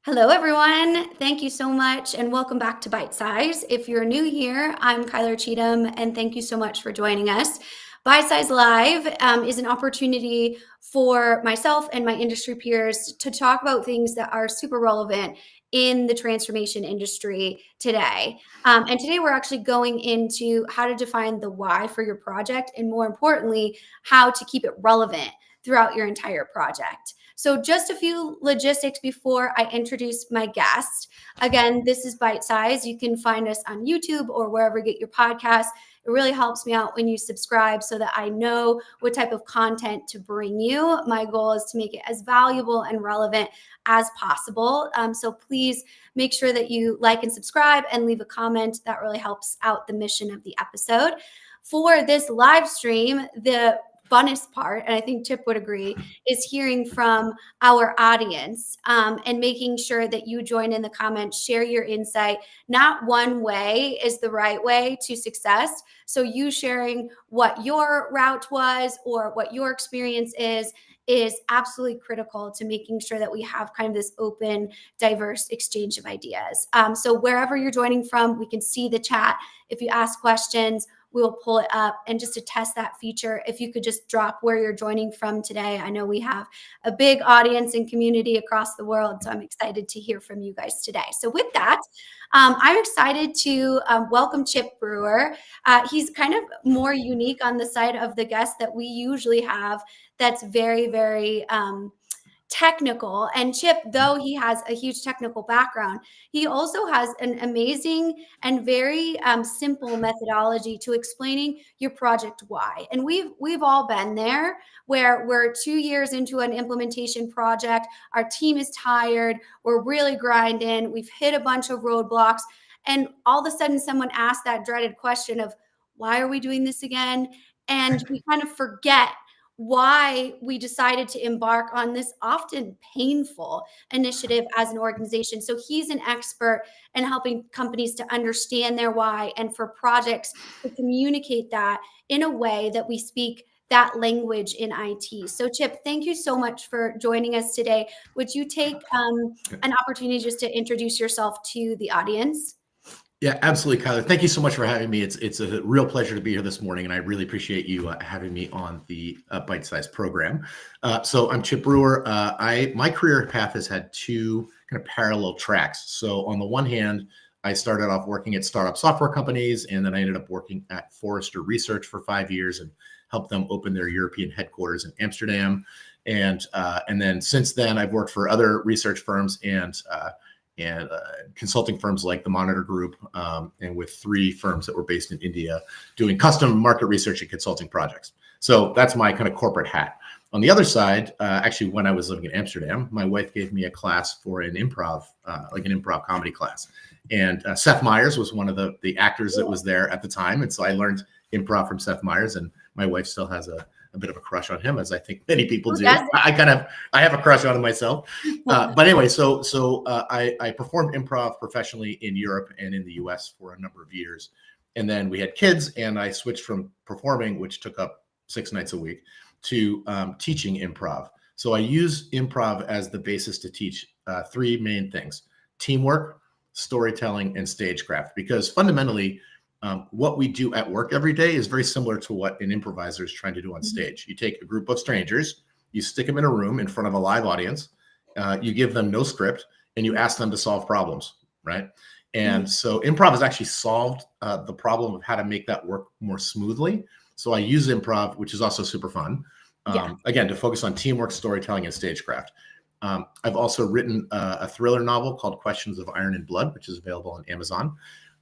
Hello, everyone. Thank you so much, and welcome back to Bite Size. If you're new here, I'm Kyler Cheatham, and thank you so much for joining us. Bite Size Live is an opportunity for myself and my industry peers to talk about things that are super relevant in the transformation industry today. And today we're actually going into how to define the why for your project, and more importantly, how to keep it relevant throughout your entire project. So just a few logistics before I introduce my guest. Again, this is Bite Size. You can find us on YouTube or wherever you get your podcasts. It really helps me out when you subscribe so that I know what type of content to bring you. My goal is to make it as valuable and relevant as possible. So please make sure that you like and subscribe and leave a comment. That really helps out the mission of the episode. For this live stream, the funnest part, and I think Chip would agree, is hearing from our audience and making sure that you join in the comments, share your insight. Not one way is the right way to success. So you sharing what your route was or what your experience is absolutely critical to making sure that we have kind of this open, diverse exchange of ideas. So wherever you're joining from, we can see the chat. If you ask questions, we will pull it up. And just to test that feature, if you could just drop where you're joining from today. I know we have a big audience and community across the world, so I'm excited to hear from you guys today. So with that, I'm excited to welcome Chip Brewer. He's kind of more unique on the side of the guests that we usually have. That's very, very technical. And Chip, though he has a huge technical background, he also has an amazing and very simple methodology to explaining your project why. And we've all been there where we're 2 years into an implementation project, our team is tired, we're really grinding, we've hit a bunch of roadblocks, and all of a sudden someone asks that dreaded question of, why are we doing this again? And we kind of forget why we decided to embark on this often painful initiative as an organization. So he's an expert in helping companies to understand their why and for projects to communicate that in a way that we speak that language in IT. So Chip, thank you so much for joining us today. Would you take an opportunity just to introduce yourself to the audience? Yeah, absolutely, Kyler. Thank you so much for having me. It's a real pleasure to be here this morning, and I really appreciate you having me on the Bite Size program. So I'm Chip Brewer. My career path has had two kind of parallel tracks. So on the one hand, I started off working at startup software companies, and then I ended up working at Forrester Research for 5 years and helped them open their European headquarters in Amsterdam. And then since then, I've worked for other research firms and consulting firms like the Monitor Group, and with 3 firms that were based in India doing custom market research and consulting projects. So that's my kind of corporate hat. On the other side, actually, when I was living in Amsterdam, my wife gave me a class for an improv comedy class. And Seth Meyers was one of the actors that was there at the time. And so I learned improv from Seth Meyers, and my wife still has a bit of a crush on him, as I think many people do. I have a crush on him myself. But anyway, so I performed improv professionally in Europe and in the US for a number of years. And then we had kids, and I switched from performing, which took up 6 nights a week, to teaching improv. So I use improv as the basis to teach 3 main things: teamwork, storytelling, and stagecraft. Because fundamentally, what we do at work every day is very similar to what an improviser is trying to do on stage. You take a group of strangers, you stick them in a room in front of a live audience, you give them no script, and you ask them to solve problems, right? And so improv has actually solved the problem of how to make that work more smoothly. So I use improv, which is also super fun, again, to focus on teamwork, storytelling, and stagecraft. I've also written a thriller novel called Questions of Iron and Blood, which is available on Amazon.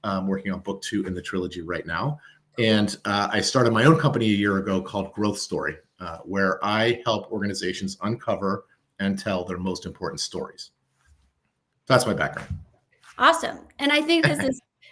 I'm working on book 2 in the trilogy right now. And I started my own company a year ago called Growth Story, where I help organizations uncover and tell their most important stories. That's my background. Awesome. And I think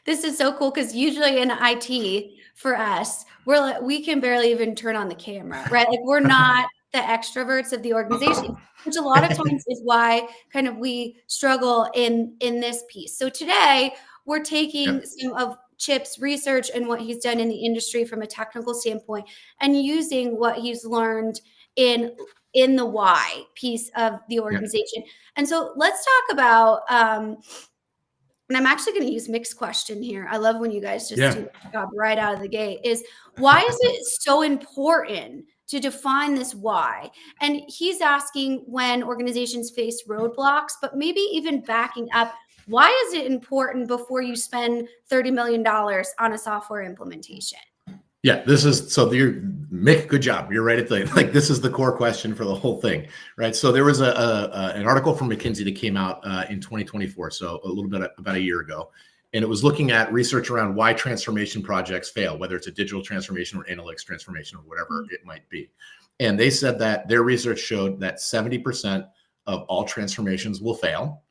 this is so cool, because usually in IT for us, we can barely even turn on the camera, right? Like, we're not the extroverts of the organization, which a lot of times is why kind of we struggle in this piece. So today we're taking some of Chip's research and what he's done in the industry from a technical standpoint and using what he's learned in in the why piece of the Yeah. organization. And so let's talk about, and I'm actually going to use mixed question here. I love when you guys just do Yeah. the job right out of the gate. Is why is it so important to define this why? And he's asking when organizations face roadblocks, but maybe even backing up. Why is it important before you spend $30 million on a software implementation? Yeah, this is so you make a good job. You're right at the like this is the core question for the whole thing, right? So there was an article from McKinsey that came out in 2024, so a little bit about a year ago, and it was looking at research around why transformation projects fail, whether it's a digital transformation or analytics transformation or whatever it might be. And they said that their research showed that 70% of all transformations will fail.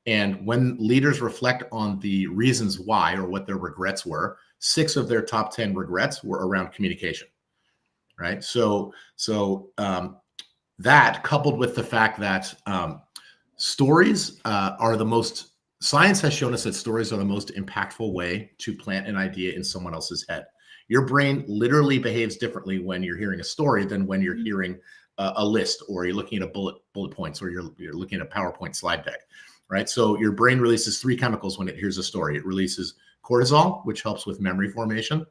And when leaders reflect on the reasons why or what their regrets were, 6 of their top 10 regrets were around communication, right? That coupled with the fact that stories are the most, science has shown us that stories are the most impactful way to plant an idea in someone else's head. Your brain literally behaves differently when you're hearing a story than when you're hearing a list, or you're looking at a bullet points, or you're looking at a PowerPoint slide deck, right? So your brain releases 3 chemicals when it hears a story. It releases cortisol, which helps with memory formation.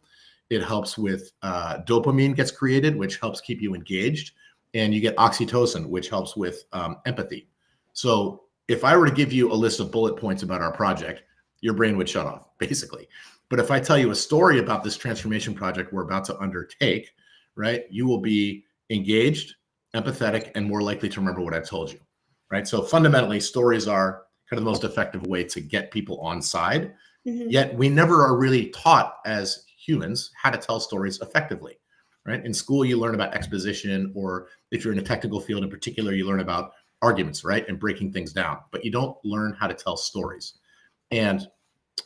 It helps with dopamine gets created, which helps keep you engaged. And you get oxytocin, which helps with empathy. So if I were to give you a list of bullet points about our project, your brain would shut off, basically. But if I tell you a story about this transformation project we're about to undertake, right, you will be engaged, empathetic, and more likely to remember what I've told you, right? So fundamentally, stories are kind of the most effective way to get people on side. Yet we never are really taught as humans how to tell stories effectively, right? In school, you learn about exposition, or if you're in a technical field in particular, you learn about arguments, right? And breaking things down, but you don't learn how to tell stories. And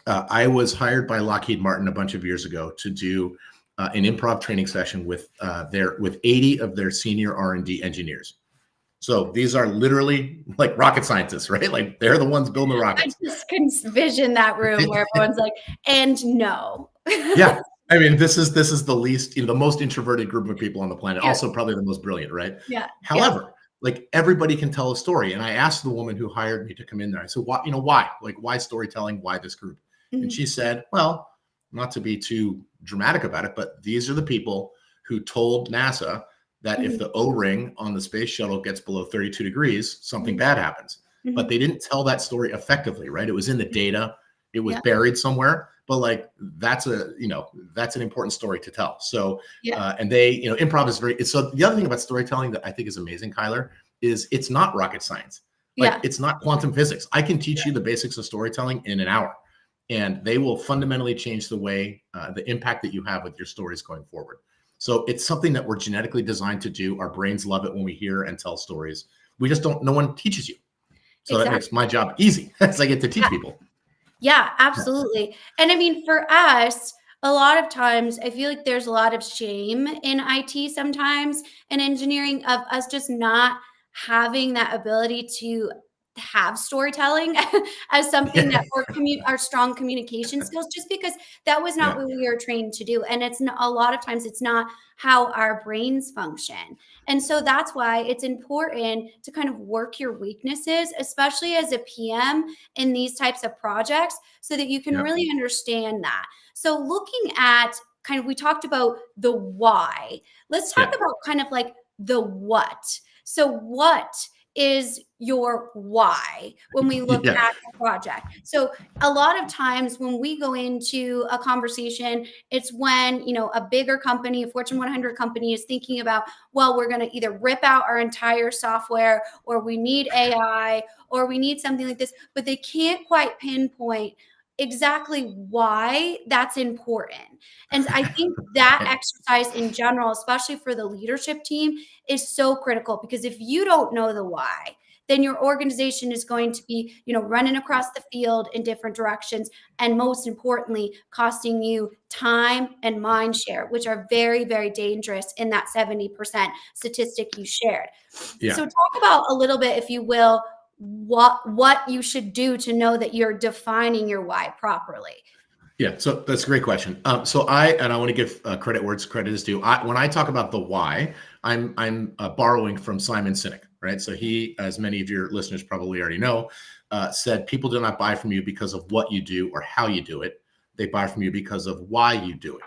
I was hired by Lockheed Martin a bunch of years ago to do an improv training session with 80 of their senior R&D engineers. So these are literally like rocket scientists, right? Like they're the ones building the rockets. I just can envision that room where everyone's like, and no. Yeah. I mean, this is the least, the most introverted group of people on the planet, Yeah. Also probably the most brilliant, right? Yeah. However, like everybody can tell a story. And I asked the woman who hired me to come in there, I said, why? Like, why storytelling? Why this group? And she said, well, not to be too dramatic about it, but these are the people who told NASA that if the O-ring on the space shuttle gets below 32 degrees, something bad happens. But they didn't tell that story effectively, right? It was in the data. It was buried somewhere. But like that's an important story to tell. So and they, improv is very. So the other thing about storytelling that I think is amazing, Kyler, is it's not rocket science. Like it's not quantum physics. I can teach you the basics of storytelling in an hour, and they will fundamentally change the way the impact that you have with your stories going forward. So it's something that we're genetically designed to do. Our brains love it when we hear and tell stories. We just don't. No one teaches you. So that makes my job easy as I get to teach people. Yeah, absolutely. And I mean, for us, a lot of times I feel like there's a lot of shame in IT sometimes and engineering of us just not having that ability to have storytelling as something that our strong communication skills, just because that was not what we were trained to do. And it's not, a lot of times it's not how our brains function. And so that's why it's important to kind of work your weaknesses, especially as a PM in these types of projects, so that you can really understand that. So looking at kind of, we talked about the why. Let's talk about kind of like the what. So what is your why when we look at a project? So a lot of times when we go into a conversation, it's when, a bigger company, a Fortune 100 company is thinking about, well, we're going to either rip out our entire software, or we need AI, or we need something like this, but they can't quite pinpoint exactly why that's important. And I think that exercise in general, especially for the leadership team, is so critical, because if you don't know the why, then your organization is going to be, running across the field in different directions, and most importantly, costing you time and mind share, which are very, very dangerous in that 70% statistic you shared. So talk about a little bit, if you will, what you should do to know that you're defining your why properly. Yeah, so that's a great question. So I want to give credit where credit is due. When I talk about the why, I'm borrowing from Simon Sinek, right? So he, as many of your listeners probably already know, said people do not buy from you because of what you do or how you do it. They buy from you because of why you do it,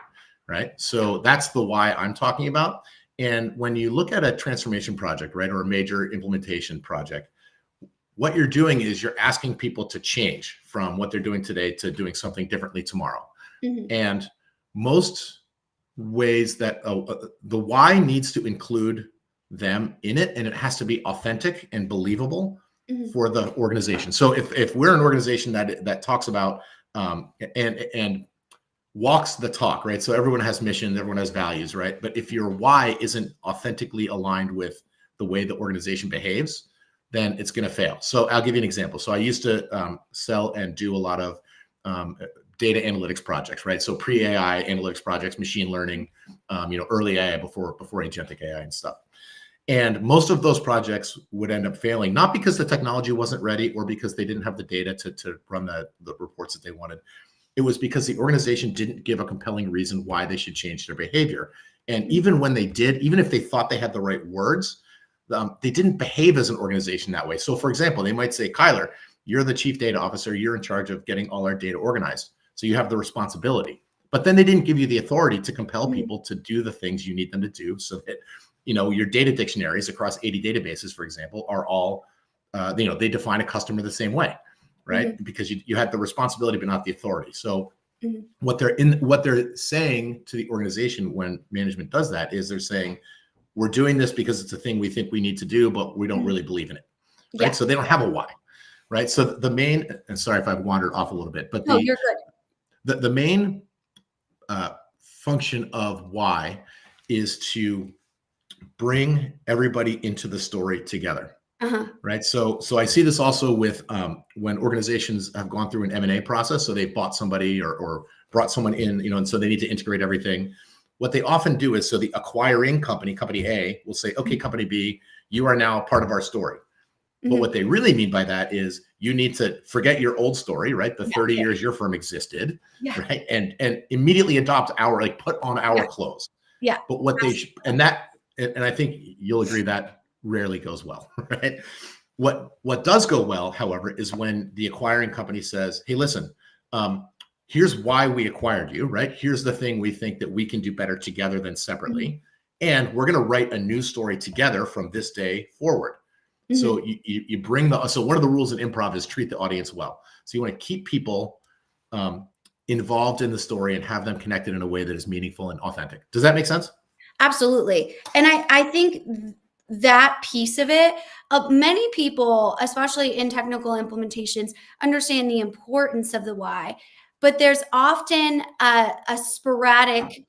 right? So that's the why I'm talking about. And when you look at a transformation project, right, or a major implementation project, what you're doing is you're asking people to change from what they're doing today to doing something differently tomorrow. Mhm. And most ways that the why needs to include them in it, and it has to be authentic and believable Mhm. for the organization. So if we're an organization that talks about and walks the talk, right? So everyone has missions, everyone has values, right? But if your why isn't authentically aligned with the way the organization behaves, then it's going to fail. So I'll give you an example. So I used to sell and do a lot of data analytics projects, right? So pre-AI analytics projects, machine learning, early AI before agentic AI and stuff. And most of those projects would end up failing, not because the technology wasn't ready or because they didn't have the data to run the reports that they wanted. It was because the organization didn't give a compelling reason why they should change their behavior. And even when they did, even if they thought they had the right words, they didn't behave as an organization that way. So for example, they might say, Kyler, you're the chief data officer. You're in charge of getting all our data organized. So you have the responsibility. But then they didn't give you the authority to compel people to do the things you need them to do so that, your data dictionaries across 80 databases, for example, are all, they define a customer the same way, right? Mhm. Because you had the responsibility, but not the authority. So Mhm. what they're saying to the organization when management does that is they're saying, we're doing this because it's a thing we think we need to do, but we don't Mhm. really believe in it, right? Yeah. So they don't have a why, right? So the main, and sorry if I've wandered off a little bit, but No, you're good. the main function of why is to bring everybody into the story together, Uh-huh. right? So I see this also with when organizations have gone through an M&A process. So they bought somebody or brought someone in, and so they need to integrate everything. What they often do is, so the acquiring company A, will say, okay, company B, you are now part of our story. But what Mhm. they really mean by that is you need to forget your old story, right? The Yeah. 30 years your firm existed, Yeah. right? And immediately adopt put on Yeah. our clothes. Yeah. But what they Absolutely. and I think you'll agree that rarely goes well, right? What does go well, however, is when the acquiring company says, "Hey, listen, here's why we acquired you, right? Here's the thing we think that we can do better together than Mhm. separately, and we're going to write a new story together from this day forward." Mhm. So you bring so one of the rules in improv is treat the audience well. So you want to keep people involved in the story and have them connected in a way that is meaningful and authentic. Does that make sense? Absolutely. And I think that piece of it, many people, especially in technical implementations, understand the importance of the why, but there's often a sporadic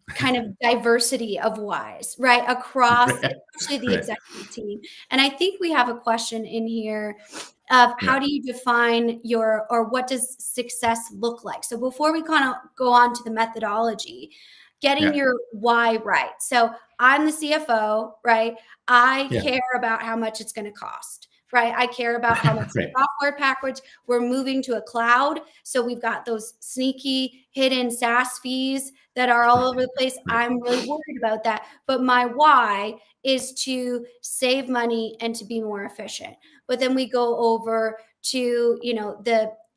kind of diversity of whys, right? Across, Right. especially the Right. executive team. And I think we have a question in here of how Yeah. do you define or what does success look like? So before we kind of go on to the methodology, getting Yeah. your why right. So I'm the CFO, right? I Yeah. care about how much it's going to cost, right? I care about how much the Right. software package, we're moving to a cloud. So we've got those sneaky hidden SaaS fees that are all over the place. Right. I'm really worried about that. But my why is to save money and to be more efficient. But then we go over to,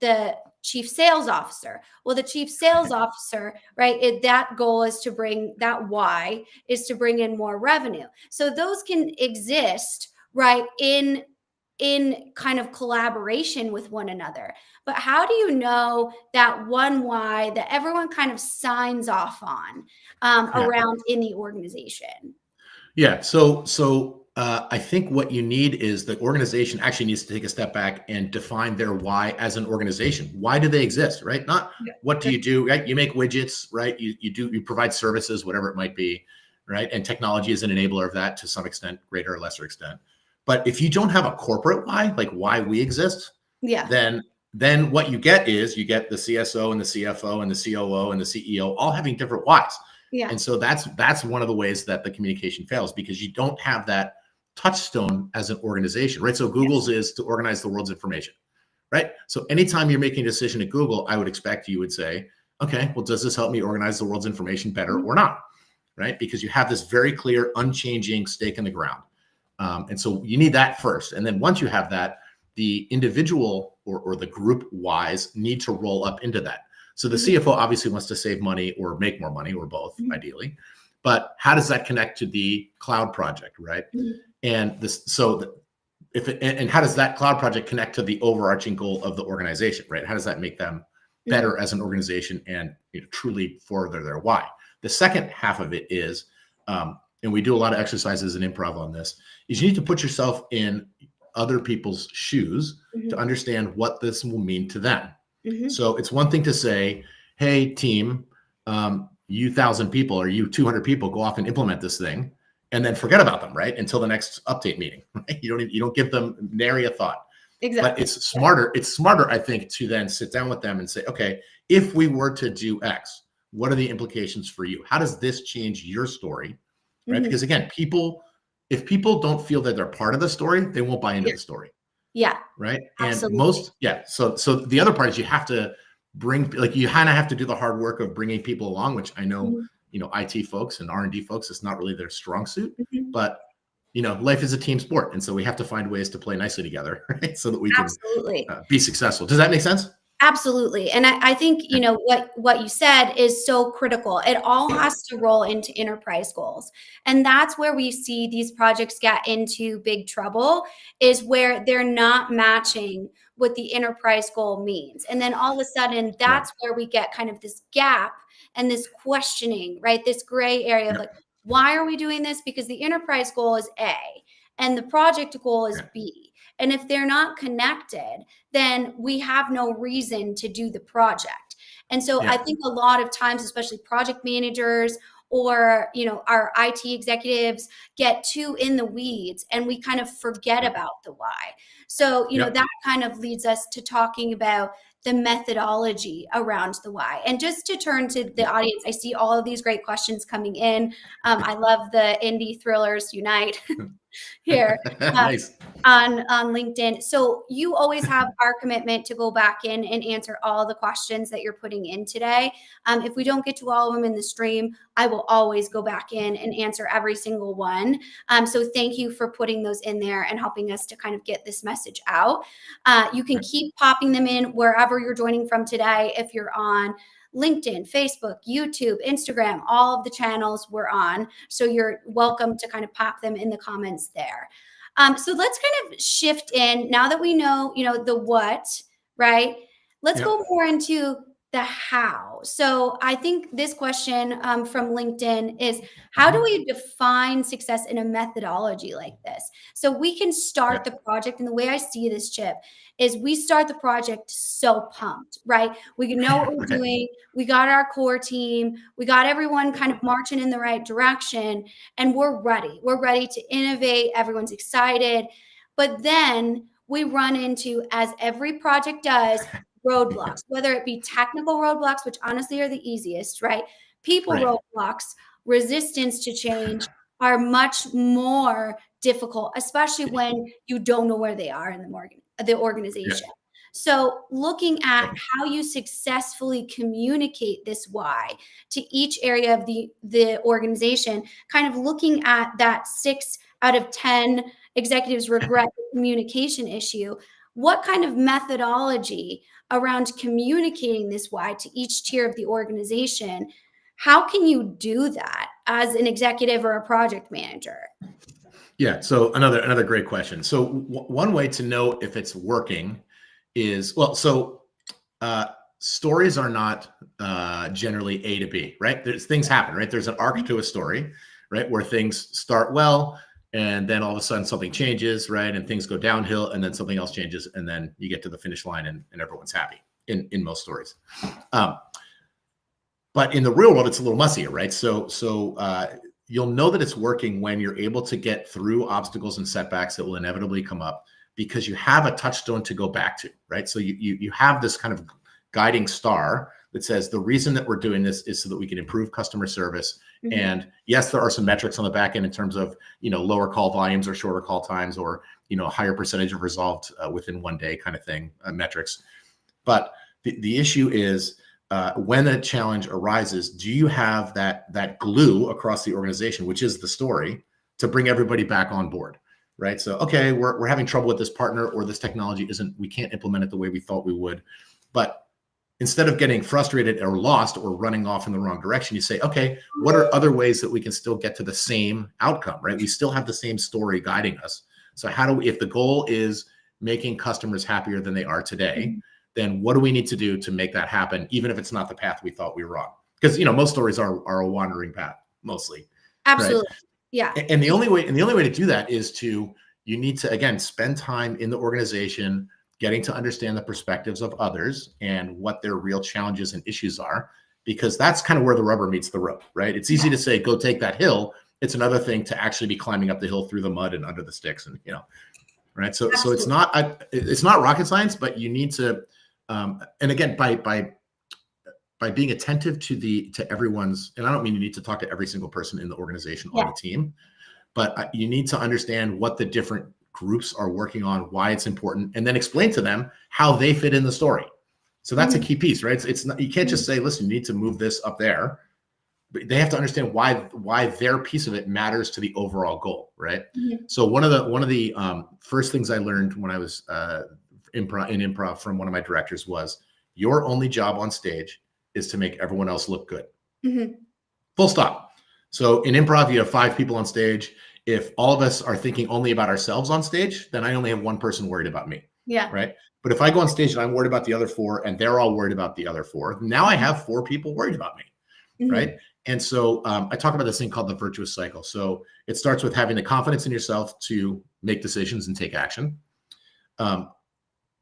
the chief sales officer. Well, the chief sales officer, right? That goal is to bring that why is to bring in more revenue. So those can exist, right? In kind of collaboration with one another. But how do you know that one why that everyone kind of signs off on Yeah. around in the organization? Yeah. I think what you need is the organization actually needs to take a step back and define their why as an organization. Why do they exist, right? Not Yeah. what do you do, right? You make widgets, right? You provide services, whatever it might be, right? And technology is an enabler of that to some extent, greater or lesser extent. But if you don't have a corporate why, like why we exist, Yeah. then what you get is you get the CSO and the CFO and the COO and the CEO all having different whys. Yeah. And so that's one of the ways that the communication fails because you don't have that touchstone as an organization, right? So Yes. Google's is to organize the world's information, right? So anytime you're making a decision at Google, I would expect you would say, okay, well, does this help me organize the world's information better Mhm. or not? right? Because you have this very clear, unchanging stake in the ground. And so you need that first. And then once you have that, the individual or the group wise need to roll up into that. So the CFO obviously wants to save money or make more money or both, ideally. But how does that connect to the cloud project, right? And and how does that cloud project connect to the overarching goal of the organization, right? How does that make them better as an organization and truly further their why? The second half of it is, and we do a lot of exercises and improv on this, is you need to put yourself in other people's shoes to understand what this will mean to them. So it's one thing to say, hey, team, you 1,000 people or you 200 people go off and implement this thing and then forget about them, right? Until the next update meeting, right? You don't give them nary a thought. Exactly. But it's smarter, I think, to then sit down with them and say, okay, if we were to do X, what are the implications for you? How does this change your story, right? Because again, if people don't feel that they're part of the story, they won't buy into the story. Yeah. Right. Absolutely. So the other part is you have to bring, like, you kind of have to do the hard work of bringing people along, which I know, IT folks and R&D folks, it's not really their strong suit, but life is a team sport. And so we have to find ways to play nicely together, right? So that we can be successful. Does that make sense? Absolutely. And I think, what you said is so critical. It all has to roll into enterprise goals. And that's where we see these projects get into big trouble, is where they're not matching what the enterprise goal means. And then all of a sudden, that's where we get kind of this gap and this questioning, right? This gray area of like, why are we doing this? Because the enterprise goal is A and the project goal is B. And if they're not connected, then we have no reason to do the project. And so I think a lot of times, especially project managers or, our IT executives get too in the weeds and we kind of forget about the why. So, that kind of leads us to talking about the methodology around the why. And just to turn to the audience, I see all of these great questions coming in. I love the indie thrillers unite here. Nice. On LinkedIn. So you always have our commitment to go back in and answer all the questions that you're putting in today. If we don't get to all of them in the stream, I will always go back in and answer every single one. So thank you for putting those in there and helping us to kind of get this message out. You can keep popping them in wherever you're joining from today. If you're on LinkedIn, Facebook, YouTube, Instagram, all of the channels we're on. So you're welcome to kind of pop them in the comments there. So let's kind of shift in now that we know, the what, right? Let's go more into the how. So I think this question from LinkedIn is, how do we define success in a methodology like this? So we can start the project, and the way I see this, Chip, is we start the project so pumped, right? We know what we're doing. We got our core team. We got everyone kind of marching in the right direction, and we're ready. We're ready to innovate. Everyone's excited. But then we run into, as every project does, roadblocks, whether it be technical roadblocks, which honestly are the easiest, right? People roadblocks, resistance to change are much more difficult, especially when you don't know where they are in the organization. So looking at how you successfully communicate this why to each area of the organization, kind of looking at that 6 out of 10 executives regret the communication issue. What kind of methodology around communicating this why to each tier of the organization? How can you do that as an executive or a project manager? Yeah. So another great question. So one way to know if it's working is, stories are not generally A to B, right? Things happen, right? There's an arc to a story, right? Where things start well, and then all of a sudden something changes, right? And things go downhill, and then something else changes, and then you get to the finish line and everyone's happy in most stories. But in the real world, it's a little messier, right? So you'll know that it's working when you're able to get through obstacles and setbacks that will inevitably come up, because you have a touchstone to go back to, right? So you have this kind of guiding star that says the reason that we're doing this is so that we can improve customer service. And yes, there are some metrics on the back end in terms of, lower call volumes or shorter call times, or, a higher percentage of resolved within one day kind of thing, metrics. But the issue is when a challenge arises, do you have that glue across the organization, which is the story, to bring everybody back on board, right? So, okay, we're having trouble with this partner, or this technology we can't implement it the way we thought we would. But instead of getting frustrated or lost or running off in the wrong direction, you say, okay, what are other ways that we can still get to the same outcome, right? We still have the same story guiding us. So how do we, if the goal is making customers happier than they are today, then what do we need to do to make that happen, even if it's not the path we thought we were on? Because most stories are a wandering path, mostly, right? Absolutely. Yeah. And the only way to do that is you need to, again, spend time in the organization, getting to understand the perspectives of others and what their real challenges and issues are, because that's kind of where the rubber meets the road, right? It's easy to say, go take that hill. It's another thing to actually be climbing up the hill through the mud and under the sticks, and right. So it's not rocket science, but you need to, and again, by being attentive to everyone's, and I don't mean you need to talk to every single person in the organization on the team, but you need to understand what the different groups are working on, why it's important, and then explain to them how they fit in the story. So that's a key piece, right? It's not, you can't just say, listen, you need to move this up there. But they have to understand why their piece of it matters to the overall goal, right? So one of the first things I learned when I was in improv from one of my directors was, your only job on stage is to make everyone else look good. Full stop. So in improv, you have 5 people on stage. If all of us are thinking only about ourselves on stage, then I only have one person worried about me. Yeah. Right. But if I go on stage and I'm worried about the other 4, and they're all worried about the other 4, now I have 4 people worried about me. Right. And so I talk about this thing called the virtuous cycle. So it starts with having the confidence in yourself to make decisions and take action.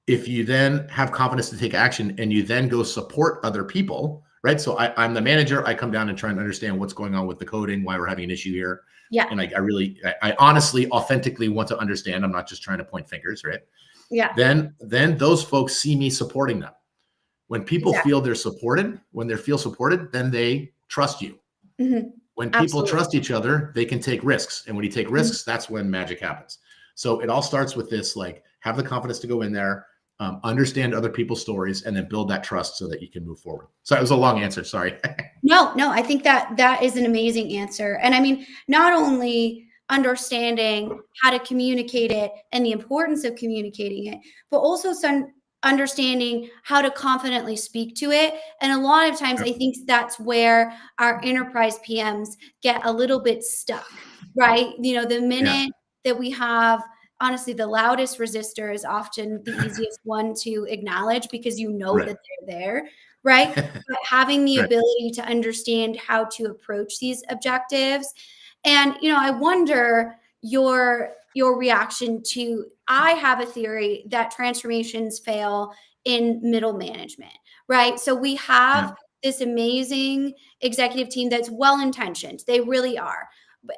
If you then have confidence to take action and you then go support other people, right? So I'm the manager. I come down and try and understand what's going on with the coding, why we're having an issue here. Yeah. And I honestly, authentically want to understand. I'm not just trying to point fingers, right? Yeah. Then those folks see me supporting them. When people feel they're supported, then they trust you. When people trust each other, they can take risks. And when you take risks, that's when magic happens. So it all starts with this, like, have the confidence to go in there, understand other people's stories, and then build that trust so that you can move forward. So it was a long answer. Sorry. No, I think that is an amazing answer. And I mean, not only understanding how to communicate it and the importance of communicating it, but also understanding how to confidently speak to it. And a lot of times I think that's where our enterprise PMs get a little bit stuck, right? The minute that we have, honestly, the loudest resistor is often the easiest one to acknowledge, because that they're there, right? But having the ability to understand how to approach these objectives. And I wonder your reaction to, I have a theory that transformations fail in middle management, right? So we have this amazing executive team that's well-intentioned. They really are.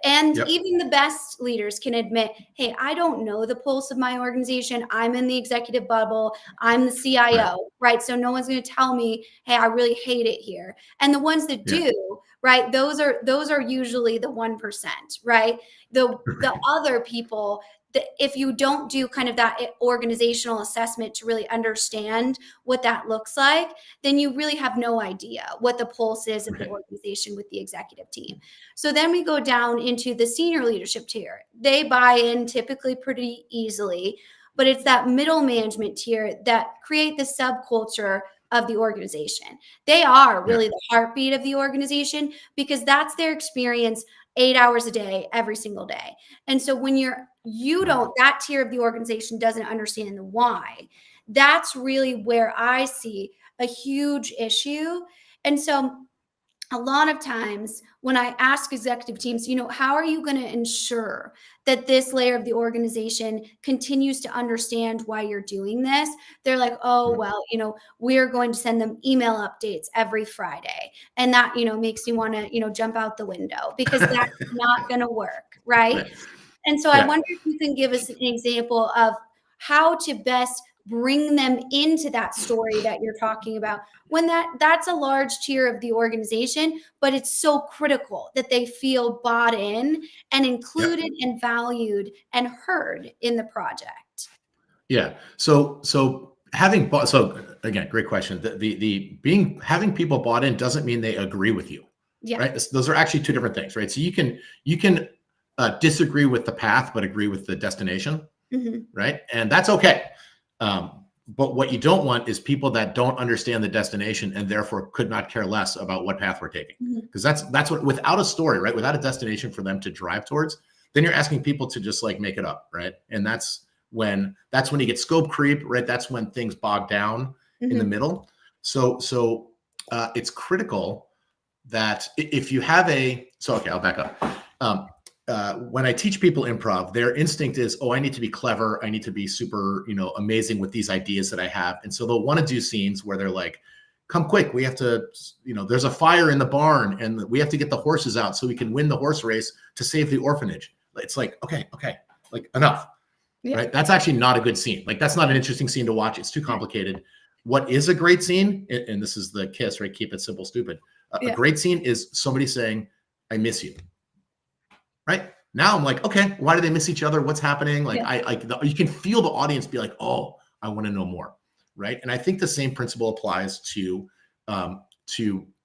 And even the best leaders can admit, hey, I don't know the pulse of my organization. I'm in the executive bubble. I'm the CIO, right? So no one's going to tell me, hey, I really hate it here. And the ones that do, right, those are usually the 1%, right? The other people, if you don't do kind of that organizational assessment to really understand what that looks like, then you really have no idea what the pulse is of the organization with the executive team. So then we go down into the senior leadership tier. They buy in typically pretty easily, but it's that middle management tier that create the subculture of the organization. They are really the heartbeat of the organization, because that's their experience 8 hours a day, every single day. And so when that tier of the organization doesn't understand the why, that's really where I see a huge issue. And so a lot of times when I ask executive teams, how are you going to ensure that this layer of the organization continues to understand why you're doing this? They're like, oh, well, we're going to send them email updates every Friday. And that, makes you want to, jump out the window, because that's not going to work. Right. And so I wonder if you can give us an example of how to best bring them into that story that you're talking about, when that's a large tier of the organization, but it's so critical that they feel bought in and included and valued and heard in the project. Yeah. So again, great question. The having people bought in doesn't mean they agree with you, Yeah. right? Those are actually two different things, right? So you can disagree with the path, but agree with the destination, right? And that's okay. But what you don't want is people that don't understand the destination and therefore could not care less about what path we're taking. Because that's what, without a story, right? Without a destination for them to drive towards, then you're asking people to just like make it up, right? And that's when you get scope creep, right? That's when things bog down in the middle. So it's critical that if you have okay, I'll back up. When I teach people improv, their instinct is, oh, I need to be clever. I need to be super, amazing with these ideas that I have. And so they'll want to do scenes where they're like, come quick. We have to, there's a fire in the barn and we have to get the horses out so we can win the horse race to save the orphanage. It's like, okay, like enough, right? That's actually not a good scene. Like that's not an interesting scene to watch. It's too complicated. What is a great scene? And this is the KISS, right? Keep it simple, stupid. A great scene is somebody saying, I miss you. Right now, I'm like, okay, why do they miss each other? What's happening? Like, you can feel the audience be like, oh, I want to know more, right? And I think the same principle applies to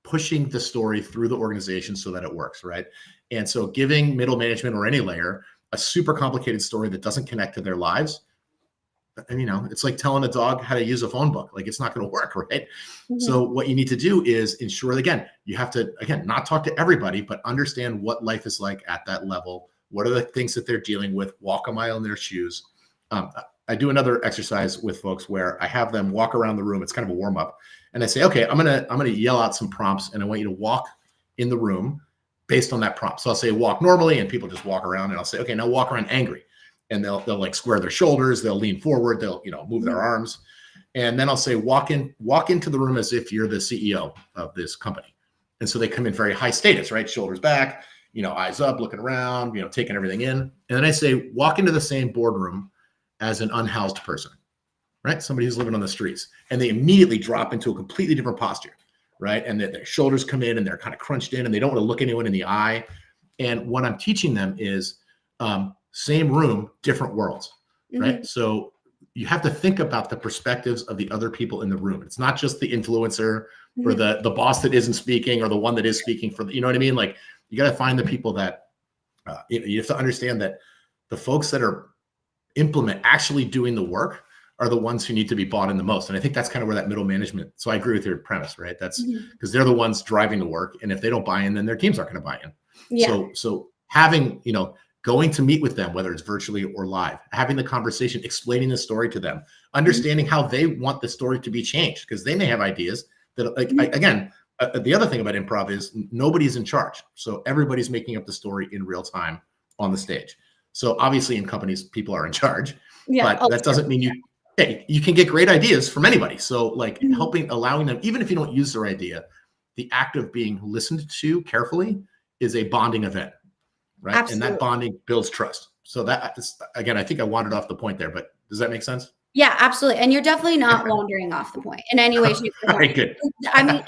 pushing the story through the organization so that it works, right? And so, giving middle management or any layer a super complicated story that doesn't connect to their lives, and it's like telling a dog how to use a phone book. Like, it's not going to work, right? So what you need to do is ensure, again, you have to, not talk to everybody, but understand what life is like at that level. What are the things that they're dealing with? Walk a mile in their shoes. I do another exercise with folks where I have them walk around the room. It's kind of a warm up. And I say, okay, I'm gonna yell out some prompts and I want you to walk in the room based on that prompt. So I'll say walk normally and people just walk around, and I'll say, okay, now walk around angry. And they'll like square their shoulders, they'll lean forward, they'll move their arms. And then I'll say, walk into the room as if you're the CEO of this company. And so they come in very high status, right? Shoulders back, eyes up, looking around, taking everything in. And then I say, walk into the same boardroom as an unhoused person, right? Somebody who's living on the streets. And they immediately drop into a completely different posture, right? And their shoulders come in and they're kind of crunched in and they don't want to look anyone in the eye. And what I'm teaching them is same room, different worlds, right? So you have to think about the perspectives of the other people in the room. It's not just the influencer or the boss that isn't speaking or the one that is speaking for the, you know what I mean? Like you got to find the people that you have to understand that the folks that are actually doing the work are the ones who need to be bought in the most. And I think that's kind of where that middle management. So I agree with your premise, right? That's because they're the ones driving the work. And if they don't buy in, then their teams aren't going to buy in. Yeah. So having, going to meet with them, whether it's virtually or live, having the conversation, explaining the story to them, understanding how they want the story to be changed, because they may have ideas that, the other thing about improv is nobody's in charge. So everybody's making up the story in real time on the stage. So obviously in companies, people are in charge, but that doesn't mean you can get great ideas from anybody. So like allowing them, even if you don't use their idea, the act of being listened to carefully is a bonding event. Right. Absolutely. And that bonding builds trust. So that, again, I think I wandered off the point there, but does that make sense? Yeah, absolutely. And you're definitely not wandering off the point in any way, shape, or form. Right, good. I mean,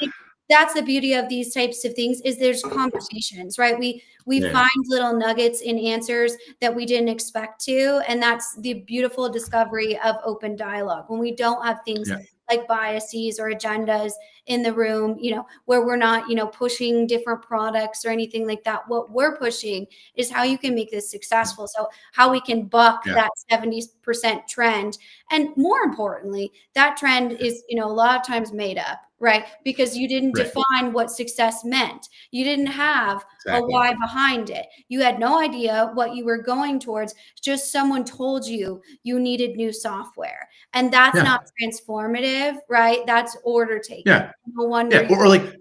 that's the beauty of these types of things is there's conversations, right? We find little nuggets in answers that we didn't expect to. And that's the beautiful discovery of open dialogue. When we don't have things like biases or agendas in the room, where we're not, pushing different products or anything like that. What we're pushing is how you can make this successful. So how we can buck that 70% trend. And more importantly, that trend is, a lot of times made up, right? Because you didn't define what success meant. You didn't have a why behind it. You had no idea what you were going towards. Just someone told you needed new software. And that's not transformative, right? That's order taking. Yeah. No wonder. Or like,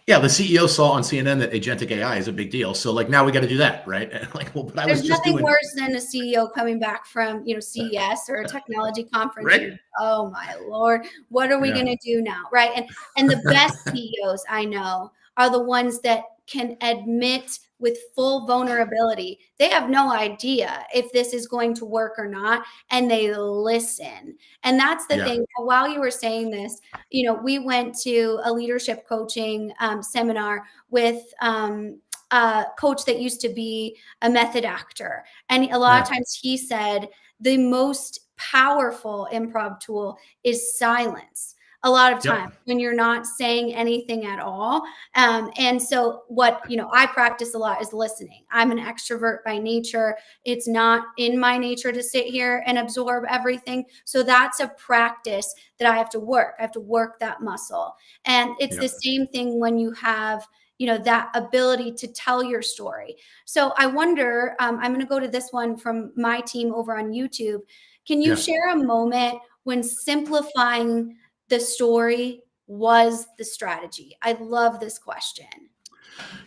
the CEO saw on CNN that agentic AI is a big deal. So like now we got to do that, right? And like, well, but there's nothing worse than a CEO coming back from CES or a technology conference. Right? And, oh my Lord, what are we going to do now, right? And the best CEOs I know are the ones that can admit with full vulnerability they have no idea if this is going to work or not, and they listen. And that's the thing. While you were saying this, we went to a leadership coaching seminar with coach that used to be a method actor. And a lot of times he said the most powerful improv tool is silence. a lot of times Yep. when you're not saying anything at all. And so what, I practice a lot is listening. I'm an extrovert by nature. It's not in my nature to sit here and absorb everything. So that's a practice that I have to work. I have to work that muscle. And it's the Yep. same thing when you have, that ability to tell your story. So I wonder, I'm going to go to this one from my team over on YouTube. Can you Yeah. share a moment when simplifying the story was the strategy? I love this question.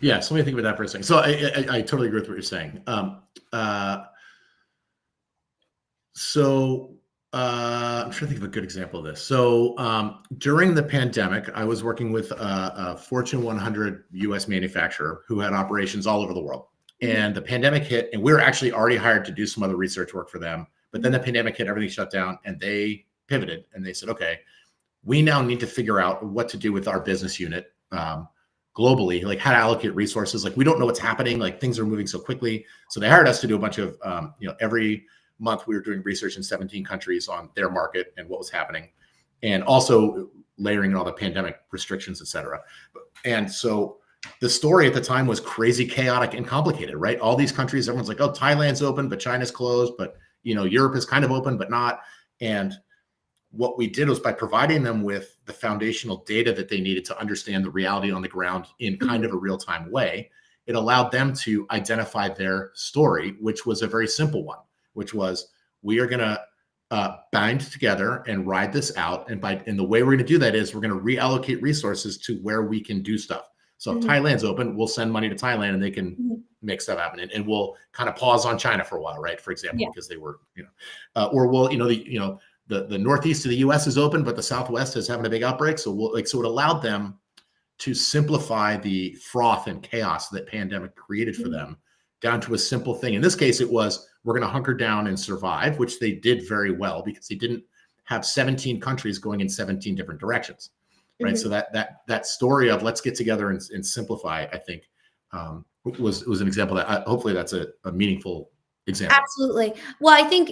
Yeah. So let me think about that for a second. So I totally agree with what you're saying. Uh, so I'm trying to think of a good example of this. So during the pandemic, I was working with a Fortune 100 US manufacturer who had operations all over the world. And the pandemic hit, and we were actually already hired to do some other research work for them. But then the pandemic hit, everything shut down, and they pivoted and they said, okay, we now need to figure out what to do with our business unit globally, like how to allocate resources. Like we don't know what's happening, like things are moving so quickly. So they hired us to do a bunch of, every month we were doing research in 17 countries on their market and what was happening, and also layering in all the pandemic restrictions, et cetera. And so the story at the time was crazy, chaotic, and complicated, right? All these countries, everyone's like, oh, Thailand's open, but China's closed, but Europe is kind of open, but not. And what we did was by providing them with the foundational data that they needed to understand the reality on the ground in kind of a real-time way, it allowed them to identify their story, which was a very simple one, which was, we are going to bind together and ride this out. And the way we're going to do that is we're going to reallocate resources to where we can do stuff. So if Thailand's open, we'll send money to Thailand and they can make stuff happen. And we'll kind of pause on China for a while, right? For example, because they were, or we'll, the Northeast of the US is open, but the Southwest is having a big outbreak. So so it allowed them to simplify the froth and chaos that pandemic created for them down to a simple thing. In this case, it was, we're going to hunker down and survive, which they did very well because they didn't have 17 countries going in 17 different directions, right? So that story of let's get together and simplify, I think, was an example that hopefully that's a meaningful example. Absolutely. Well, I think,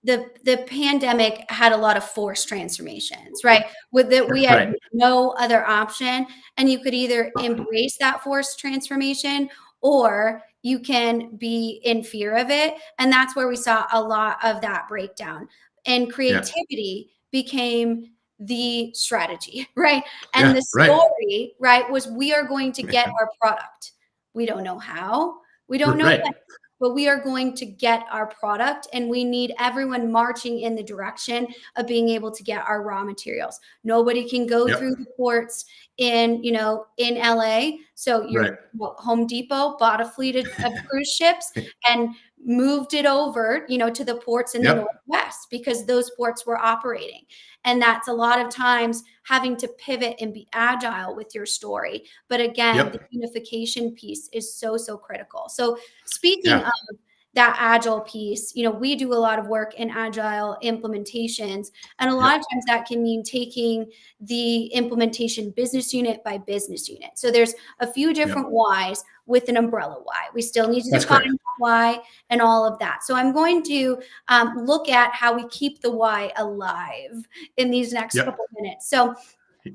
the pandemic had a lot of forced transformations, right? With that, we had Right. no other option. And you could either embrace that forced transformation or you can be in fear of it. And that's where we saw a lot of that breakdown. And Yeah. creativity became the strategy, right? And Yeah. the Right. story, right, was we are going to get our product. We don't know how. We don't know when, Right. but we are going to get our product, and we need everyone marching in the direction of being able to get our raw materials. Nobody can go Yep. through the ports in LA. So Right. Home Depot bought a fleet of cruise ships and moved it over, to the ports in the Yep. Northwest because those ports were operating. And that's a lot of times having to pivot and be agile with your story. But again, the Yep. unification piece is so, so critical. So speaking Yeah. of that agile piece, we do a lot of work in agile implementations. And a lot Yep. of times that can mean taking the implementation business unit by business unit. So there's a few different Yep. whys with an umbrella why. We still need to That's define correct. why and all of that. So I'm going to look at how we keep the why alive in these next Yep. couple minutes. So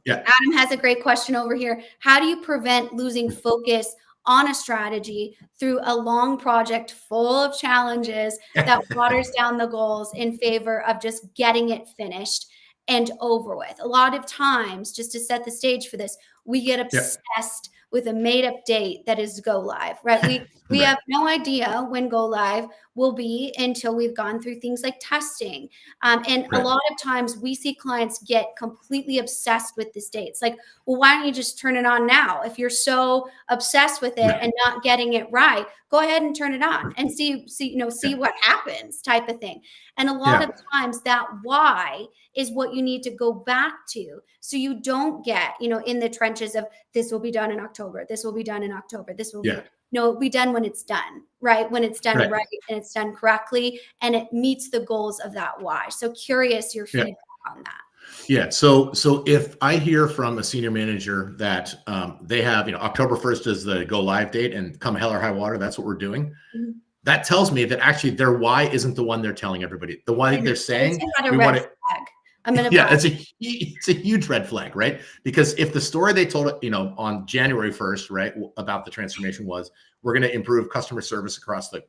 Yeah. Adam has a great question over here. How do you prevent losing focus on a strategy through a long project full of challenges that waters down the goals in favor of just getting it finished and over with? A lot of times, just to set the stage for this, we get Yep. obsessed with a made up date that is go live, right? We Right. have no idea when go live will be until we've gone through things like testing. And a Right. lot of times we see clients get completely obsessed with this date. It's like, well, why don't you just turn it on now? If you're so obsessed with it and not getting it right, go ahead and turn it on and see Yeah. what happens, type of thing. And a lot of Yeah. times that why is what you need to go back to, so you don't get in the trenches of this will be done in October, this will be done in October, this will Yeah. be no, it'll be done when it's done, right? When it's done Right. right and it's done correctly and it meets the goals of that why. So curious your Yeah. feedback on that. Yeah. So if I hear from a senior manager that they have, October 1st is the go live date, and come hell or high water, that's what we're doing. Mhm. That tells me that actually their why isn't the one they're telling everybody. The why I know. they're It's saying, another we red want to, flag. I'm going to Yeah, buy. it's a huge red flag, right? Because if the story they told, on January 1st, right, about the transformation was we're going to improve customer service across the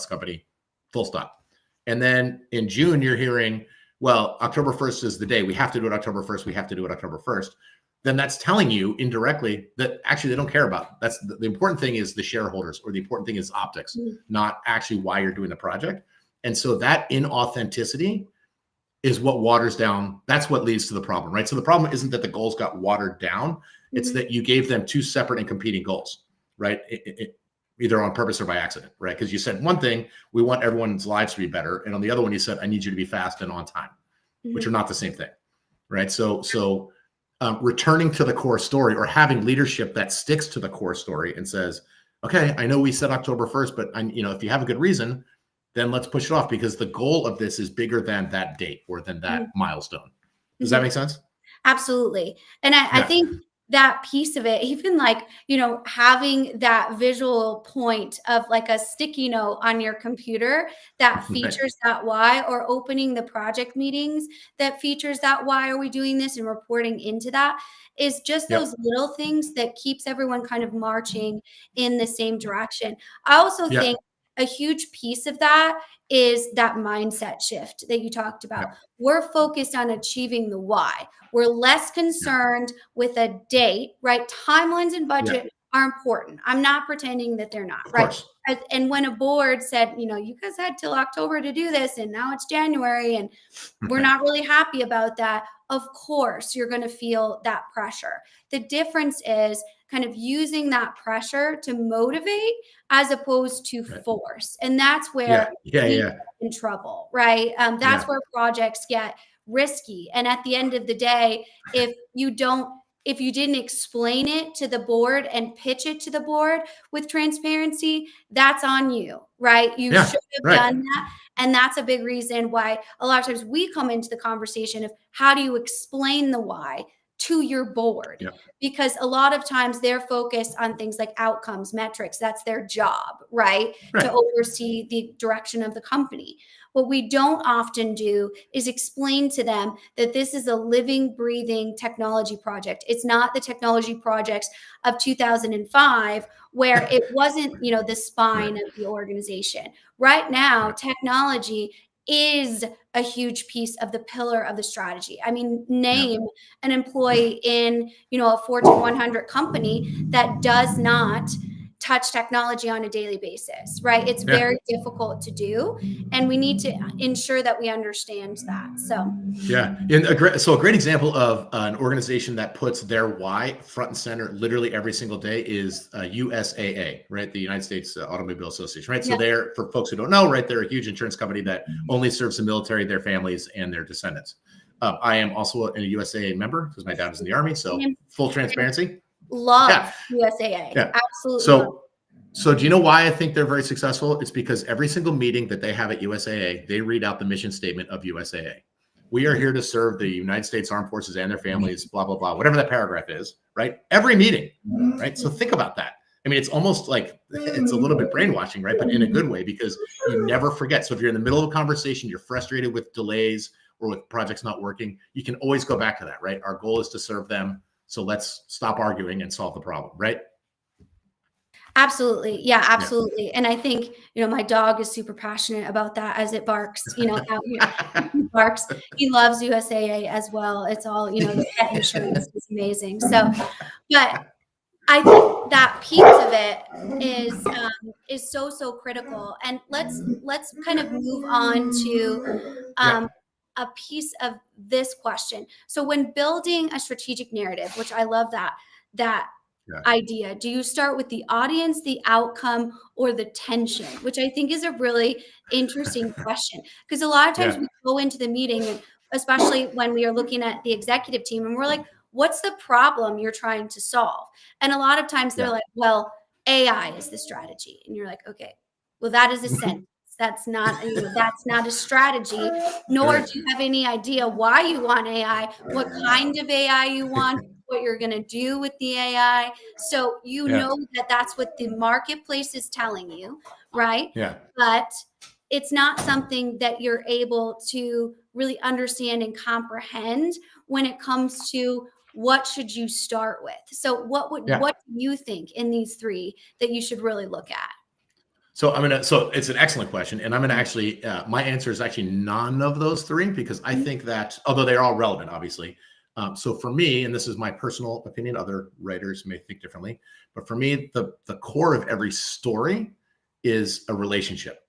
company, full stop. And then in June, you're hearing, well, October 1st is the day. We have to do it October 1st. We have to do it October 1st. Then that's telling you indirectly that actually they don't care about. That's the important thing is the shareholders, or the important thing is optics, not actually why you're doing the project. And so that inauthenticity is what waters down. That's what leads to the problem, right? So the problem isn't that the goals got watered down. It's that you gave them two separate and competing goals, right? Either on purpose or by accident, right? Because you said one thing, we want everyone's lives to be better. And on the other one, you said, I need you to be fast and on time, which are not the same thing, right? So returning to the core story, or having leadership that sticks to the core story and says, okay, I know we said October 1st, but if you have a good reason, then let's push it off, because the goal of this is bigger than that date or than that milestone. Does that make sense? Absolutely. And I think that piece of it, even having that visual point of like a sticky note on your computer that features that why, or opening the project meetings that features that why are we doing this, and reporting into that, is just those little things that keeps everyone kind of marching in the same direction. I also think a huge piece of that is that mindset shift that you talked about. We're focused on achieving the why. We're less concerned with a date, right? Timelines and budget are important. I'm not pretending that they're not, right? And when a board said, you guys had till October to do this, and now it's January, and we're not really happy about that, of course, you're going to feel that pressure. The difference is kind of using that pressure to motivate as opposed to force. And that's where we get in trouble, right? That's where projects get risky. And at the end of the day, if you didn't explain it to the board and pitch it to the board with transparency, that's on you, right? You should have done that. And that's a big reason why a lot of times we come into the conversation of how do you explain the why to your board? Because a lot of times they're focused on things like outcomes, metrics. That's their job, right? To oversee the direction of the company. What we don't often do is explain to them that this is a living, breathing technology project. It's not the technology projects of 2005 where it wasn't, the spine of the organization. Right now, technology is a huge piece of the pillar of the strategy. I mean, name an employee in, a Fortune 100 company that does not touch technology on a daily basis, right? It's very difficult to do, and we need to ensure that we understand that. So and a great example of an organization that puts their why front and center literally every single day is USAA, right? The United States Automobile Association, right? So they're, for folks who don't know, right, they're a huge insurance company that only serves the military, their families, and their descendants. I am also a USAA member because my dad was in the Army, so full transparency. Love USAA. Absolutely. So do you know why I think they're very successful? It's because every single meeting that they have at USAA, they read out the mission statement of USAA. We are here to serve the United States Armed Forces and their families, blah, blah, blah, whatever that paragraph is, right? Every meeting, right? So think about that. I mean, it's almost like it's a little bit brainwashing, right? But in a good way, because you never forget. So if you're in the middle of a conversation, you're frustrated with delays or with projects not working, you can always go back to that, right? Our goal is to serve them. So let's stop arguing and solve the problem, right? Absolutely. Yeah, absolutely. And I think, my dog is super passionate about that as it barks, out here. He barks. He loves USAA as well. It's all, the pet insurance is amazing. So, but I think that piece of it is so critical. And let's kind of move on to a piece of this question. So when building a strategic narrative, which I love that idea, do you start with the audience, the outcome, or the tension? Which I think is a really interesting question, because a lot of times we go into the meeting, and especially when we are looking at the executive team, and we're like, what's the problem you're trying to solve? And a lot of times they're like, well, AI is the strategy. And you're like, okay, well, that is a sentence. That's not a strategy, nor do you have any idea why you want AI, what kind of AI you want, what you're going to do with the AI. So know that that's what the marketplace is telling you, right? Yeah. But it's not something that you're able to really understand and comprehend when it comes to what should you start with. So Yeah. what do you think in these three that you should really look at? So it's an excellent question, and I'm gonna actually, my answer is actually none of those three, because I Mhm, think that although they're all relevant, obviously. So for me, and this is my personal opinion, other writers may think differently, but for me, the core of every story is a relationship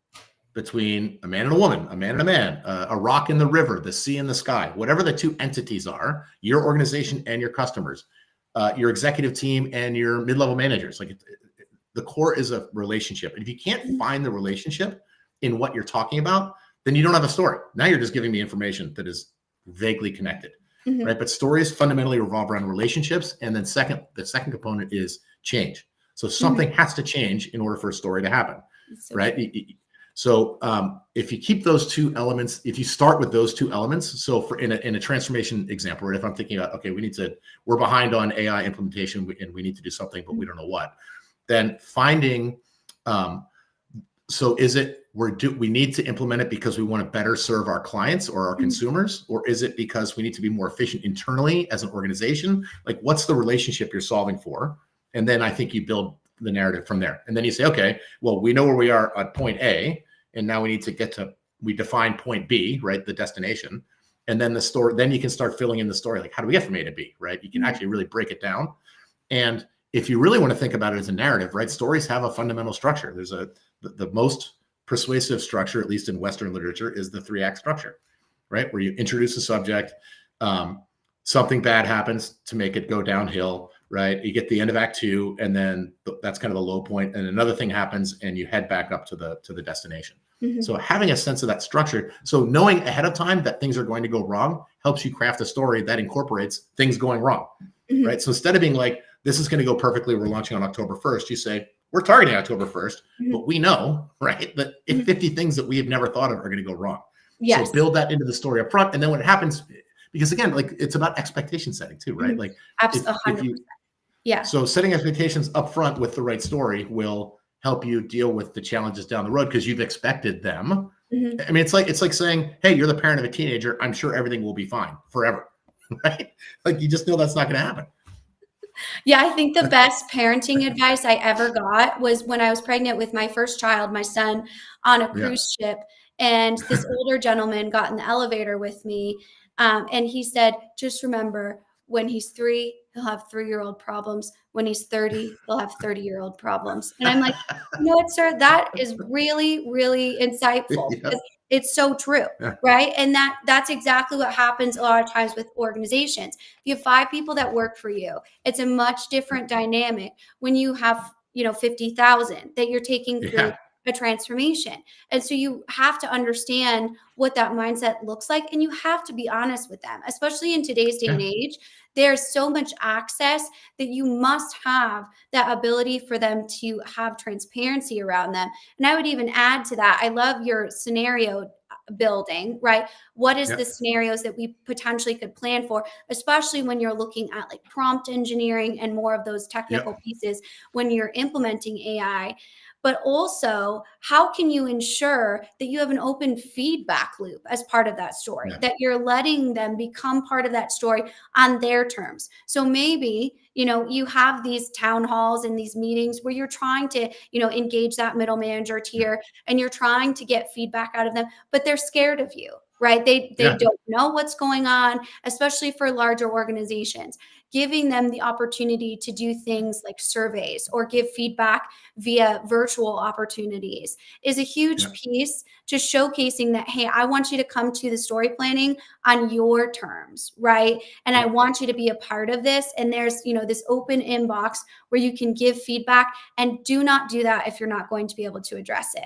between a man and a woman, a man and a man, a rock in the river, the sea and the sky, whatever the two entities are, your organization and your customers, your executive team and your mid-level managers. Like the core is a relationship. And if you can't mhm, find the relationship in what you're talking about, then you don't have a story. Now you're just giving me information that is vaguely connected, right? mhm, But stories fundamentally revolve around relationships. And then the second component is change. So mhm. something has to change in order for a story to happen, It's so true. right? So if you keep those two elements, if you start with those two elements, so for in a transformation example, right, if I'm thinking about, okay, we're behind on AI implementation and we need to do something, but we Mhm, don't know what, then finding, um, so is it we need to implement it because we want to better serve our clients or our mhm, consumers, or is it because we need to be more efficient internally as an organization? Like, what's the relationship you're solving for? And then I think you build the narrative from there. And then you say, okay, well, we know where we are at point A, and now we need to we define point B, right, the destination. And then then you can start filling in the story, like, how do we get from A to B, right? You can mhm, actually really break it down. And if you really want to think about it as a narrative, right, stories have a fundamental structure. There's the most persuasive structure, at least in Western literature, is the three-act structure, right, where you introduce a subject, um, something bad happens to make it go downhill, right? You get the end of Act Two, and then that's kind of the low point, and another thing happens, and you head back up to the destination. mhm, So having a sense of that structure, so knowing ahead of time that things are going to go wrong, helps you craft a story that incorporates things going wrong, mhm, right? So instead of being like, this is going to go perfectly, we're launching on October 1st, you say, we're targeting October 1st, mhm, but we know, right, that if mhm. 50 things that we have never thought of are going to go wrong. So Yes. build that into the story up front. And then when it happens, because again, like, it's about expectation setting too, right? Mhm. Like, Abs if you, 100%. Yeah. so setting expectations up front with the right story will help you deal with the challenges down the road because you've expected them. Mhm. I mean, it's like saying, hey, you're the parent of a teenager, I'm sure everything will be fine forever. Right? Like, you just know that's not going to happen. Yeah, I think the best parenting advice I ever got was when I was pregnant with my first child, my son, on a Yeah. cruise ship, and this older gentleman got in the elevator with me, and he said, "Just remember, when he's 3, he'll have 3-year-old problems. When he's 30, he'll have 30-year-old problems." And I'm like, "You know what, sir? That is really, really insightful Yeah. because it's so true." Yeah. Right? And that's exactly what happens a lot of times with organizations. If you have 5 people that work for you, it's a much different dynamic when you have, 50,000 that you're taking through Yeah. a transformation. And so you have to understand what that mindset looks like and you have to be honest with them. Especially in today's day and Yeah. age, there's so much access that you must have that ability for them to have transparency around them. And I would even add to that, I love your scenario building, right? What is Yeah. the scenarios that we potentially could plan for, especially when you're looking at like prompt engineering and more of those Yeah. technical pieces when you're implementing AI. But also, how can you ensure that you have an open feedback loop as part of that story, Yeah. that you're letting them become part of that story on their terms? So maybe, you have these town halls and these meetings where you're trying to, engage that middle manager Yeah. tier and you're trying to get feedback out of them, but they're scared of you, right? They Yeah. don't know what's going on, especially for larger organizations. Giving them the opportunity to do things like surveys or give feedback via virtual opportunities is a huge Yeah. piece to showcasing that, hey, I want you to come to the story planning on your terms, right? And I Yeah. want you to be a part of this. And there's, this open inbox where you can give feedback, and do not do that if you're not going to be able to address it,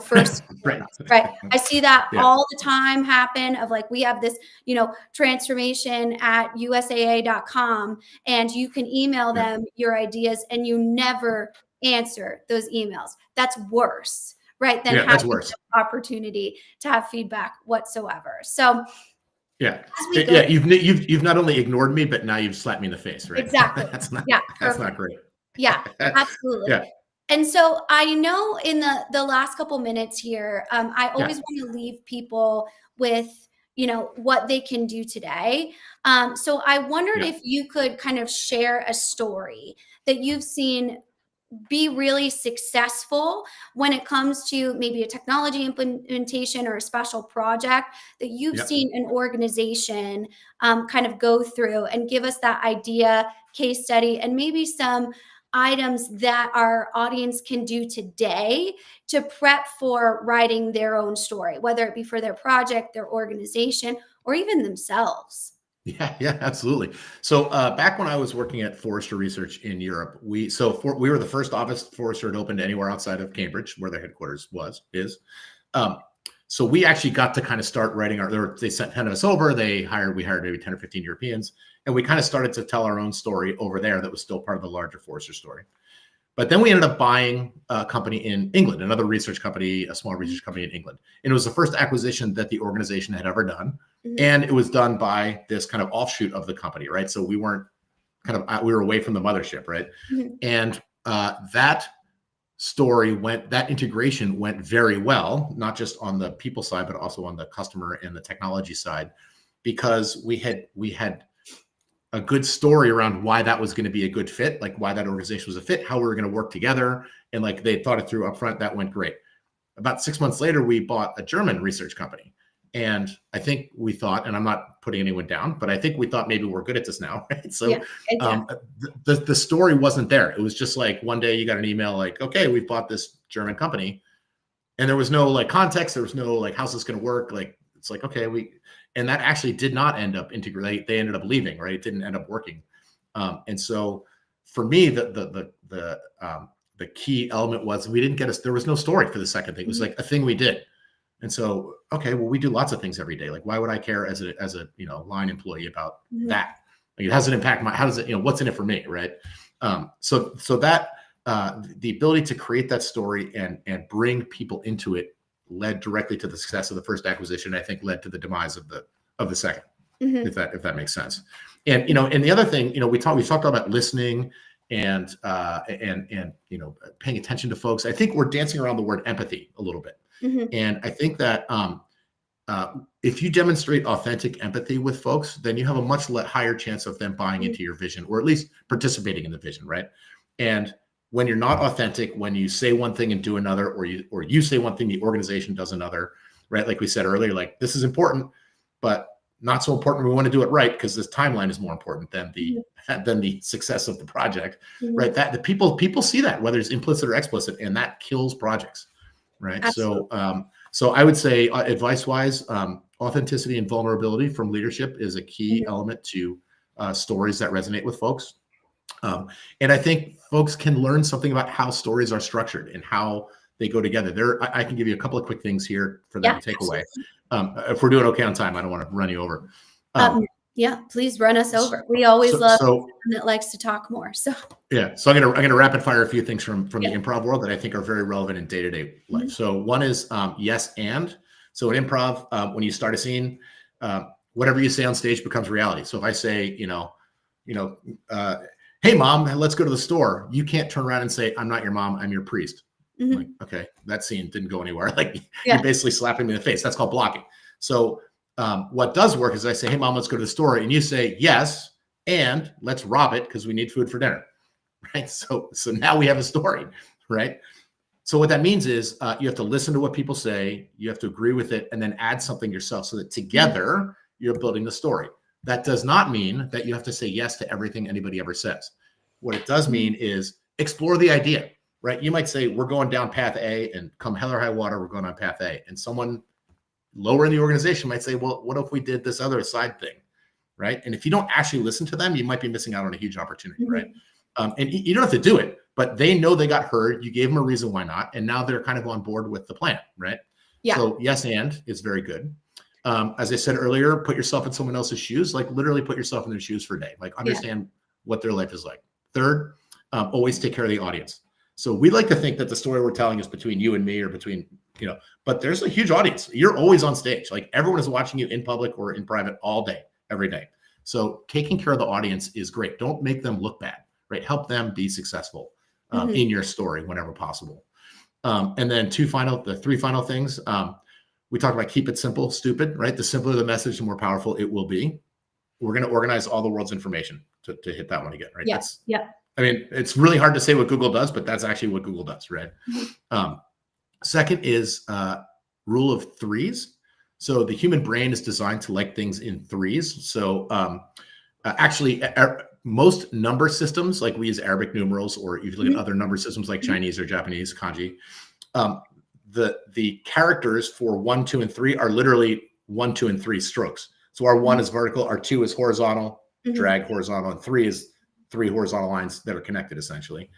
first and Right. foremost, right? I see that Yeah. all the time happen of like, we have this, transformation at usaa.com, and you can email Yeah. them your ideas and you never answer those emails. That's worse, right? Than Yeah. having That's worse. no opportunity to have feedback whatsoever. So Yeah. as we go, Yeah. You've not only ignored me, but now you've slapped me in the face, right? exactly. That's not Yeah, that's perfect. not great. Yeah, absolutely. Yeah. And so I know in the last couple minutes here, I always Yeah, want to leave people with, what they can do today. So I wondered yeah, if you could kind of share a story that you've seen be really successful when it comes to maybe a technology implementation or a special project that you've yeah. seen an organization kind of go through, and give us that idea, case study, and maybe some items that our audience can do today to prep for writing their own story, whether it be for their project, their organization, or even themselves. Yeah, yeah, absolutely. So back when I was working at Forrester Research in Europe, we were the first office Forrester had opened anywhere outside of Cambridge, where their headquarters is. Um, so we actually got to kind of start writing they sent 10 of us over. We hired maybe 10 or 15 Europeans, and we kind of started to tell our own story over there that was still part of the larger Forrester story. But then we ended up buying a company in England, another research company, a small research company in England. And it was the first acquisition that the organization had ever done. Mhm. And it was done by this kind of offshoot of the company, right? So we weren't we were away from the mothership, right? Mhm. And that integration went very well, not just on the people side, but also on the customer and the technology side, because we had a good story around why that was going to be a good fit, like why that organization was a fit, how we were going to work together. And like they thought it through up front. That went great. About 6 months later, we bought a German research company. And I think we thought, and I'm not putting anyone down, but I think we thought maybe we're good at this now. Right? Yeah, So exactly. the story wasn't there. It was just like one day you got an email like, okay, we've bought this German company. And there was no like context. There was no like, how's this going to work? Like, it's like, okay, and that actually did not end up integrating. They ended up leaving, right? It didn't end up working. And so for me, the key element was we didn't get us. There was no story for the second thing. It was Mhm. like a thing we did. And so, okay, well, we do lots of things every day. Like, why would I care as a line employee about Mhm. that? Like, it has an impact. How does it, what's in it for me, right? So that the ability to create that story and bring people into it led directly to the success of the first acquisition. I think led to the demise of the second, Mhm. if that makes sense. And and the other thing, we talked about listening and paying attention to folks. I think we're dancing around the word empathy a little bit. Mhm. And I think that if you demonstrate authentic empathy with folks, then you have a much higher chance of them buying Mhm. into your vision, or at least participating in the vision, right? And when you're not authentic, when you say one thing and do another, or you say one thing, the organization does another, right? Like we said earlier, like this is important, but not so important. We want to do it right because this timeline is more important than the Mhm. than the success of the project, right? Mhm. That the people see that, whether it's implicit or explicit, and that kills projects, right? So Absolutely. so I would say, advice wise, authenticity and vulnerability from leadership is a key Mhm. element to stories that resonate with folks. And I think folks can learn something about how stories are structured and how they go together. I can give you a couple of quick things here for them Yeah, to take away. absolutely. If we're doing okay on time, I don't want to run you over. Um, Yeah, please run us over. We always so, love so someone that likes to talk more. So, Yeah, so I'm gonna rapid fire a few things from the yeah. improv world that I think are very relevant in day-to-day life. Mhm. So one is yes and. So in improv, when you start a scene, whatever you say on stage becomes reality. So if I say, you know, uh, hey mom, let's go to the store, you can't turn around and say, I'm not your mom, I'm your priest. I'm like, Mhm. okay, that scene didn't go anywhere. Like you're Yeah. basically slapping me in the face. That's called blocking. So what does work is I say, hey mom, let's go to the store, and you say yes, and let's rob it because we need food for dinner. Right? So now we have a story, right? So what that means is you have to listen to what people say, you have to agree with it, and then add something yourself so that Mhm. together you're building the story. That does not mean that you have to say yes to everything anybody ever says. What it does Mhm. mean is explore the idea, right? You might say, we're going down path A, and come hell or high water, we're going on path A. And someone lower in the organization might say, well, what if we did this other side thing? Right? And if you don't actually listen to them, you might be missing out on a huge opportunity, right? Mhm. And you don't have to do it, but they know they got heard. You gave them a reason why not, and now they're kind of on board with the plan, right? Yeah. So yes, and is very good. As I said earlier, put yourself in someone else's shoes. Like literally, put yourself in their shoes for a day. Like Yeah. understand what their life is like. Third, always take care of the audience. So we like to think that the story we're telling is between you and me, or between but there's a huge audience. You're always on stage. Like everyone is watching you in public or in private all day, every day. So taking care of the audience is great. Don't make them look bad, right? Help them be successful. in your story whenever possible. And then the three final things. We talked about keep it simple, stupid, right? The simpler the message, the more powerful it will be. We're going to organize all the world's information to hit that one again, right? Yeah. I mean, it's really hard to say what Google does, but that's actually what Google does, right? Second is rule of threes. So the human brain is designed to like things in threes. So actually, most number systems, like we use Arabic numerals, or if you look at other number systems like Chinese or Japanese kanji, the characters for 1, 2, and 3 are literally 1, 2, and 3 strokes. So our 1 is vertical, our 2 is horizontal, drag horizontal, and 3 is 3 horizontal lines that are connected essentially.